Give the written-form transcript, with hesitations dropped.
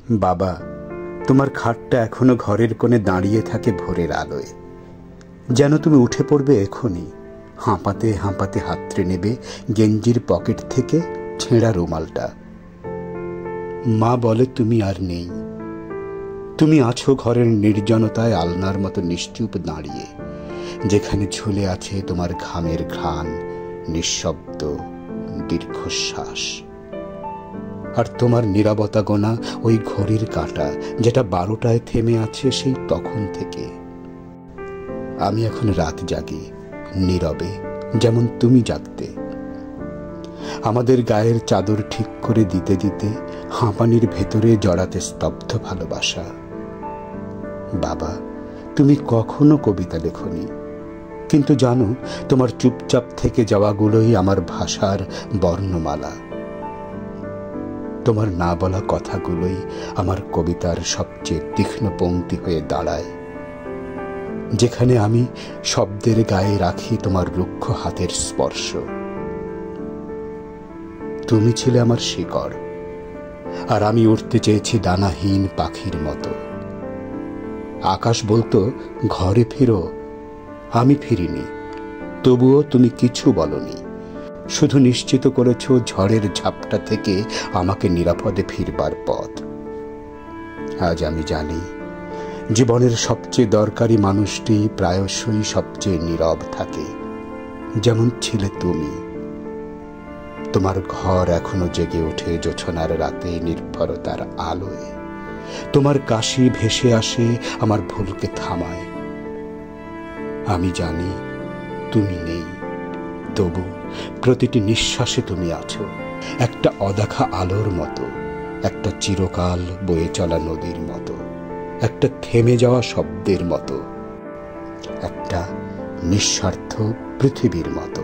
বাবা, তোমার খাটটা এখনো ঘরের কোণে দাঁড়িয়ে থাকে ভোরের আলোয়, যেন তুমি উঠে পড়বে এখনই। হাঁপাতে হাঁপাতে হাতড়ে নেবে গেঞ্জির পকেট থেকে ছেঁড়া রুমালটা। মা বলে তুমি আর নেই। তুমি আছো ঘরের নির্জনতায় আলনার মতো নিশ্চুপ দাঁড়িয়ে, যেখানে ঝুলে আছে তোমার ঘামের ঘ্রাণ, নিঃশব্দ দীর্ঘশ্বাস। আর তোমার নীরবতা গোনা ওই ঘড়ির কাঁটা, যেটা 12টায় থেমে আছে সেই তখন থেকে। আমি এখন রাত জাগি, নীরবে, যেমন তুমি জাগতে। আমাদের গায়ের চাদর ঠিক করে দিতে দিতে হাঁপানির ভেতরে জড়াতে স্তব্ধ ভালোবাসা। বাবা, তুমি কখনো কবিতা লেখনি, কিন্তু জানো তোমার চুপচাপ থেকে যাওয়াগুলোই আমার ভাষার বর্ণমালা। তোমার না বলা কথাগুলোই আমার কবিতার সবচেয়ে তীক্ষ্ণ পংক্তি হয়ে দাঁড়ায়, যেখানে আমি শব্দের গায়ে রাখি তোমার রুক্ষ হাতের স্পর্শ। তুমি ছিলে আমার শিকড়, আর আমি উঠতে চেয়েছি ডানাহীন পাখির মতো। আকাশ বলতো ঘরে ফিরো, আমি ফিরিনি, তবুও তুমি কিছু বলনি। শুধু নিশ্চিত করেছ ঝড়ের ঝাপটা থেকে আমাকে নিরাপদে ফিরবার পথ। আজ আমি জানি জীবনের সবচেয়ে দরকারি মানুষটি প্রায়শই সবচেয়ে নীরব থাকে, যেমন ছিলে তুমি। তোমার ঘর এখনো জেগে ওঠে জোছনার রাতে নির্ভরতার আলোয়। তোমার কাশি ভেসে আসে আমার ভুলকে থামায়। আমি জানি তুমি নেই, তবু প্রতিটি নিঃশ্বাসে তুমি আছো, একটা অদেখা আলোর মতো, একটা চিরকাল বয়ে চলা নদীর মতো, একটা থেমে যাওয়া শব্দের মতো, একটা নিঃস্বার্থ পৃথিবীর মতো।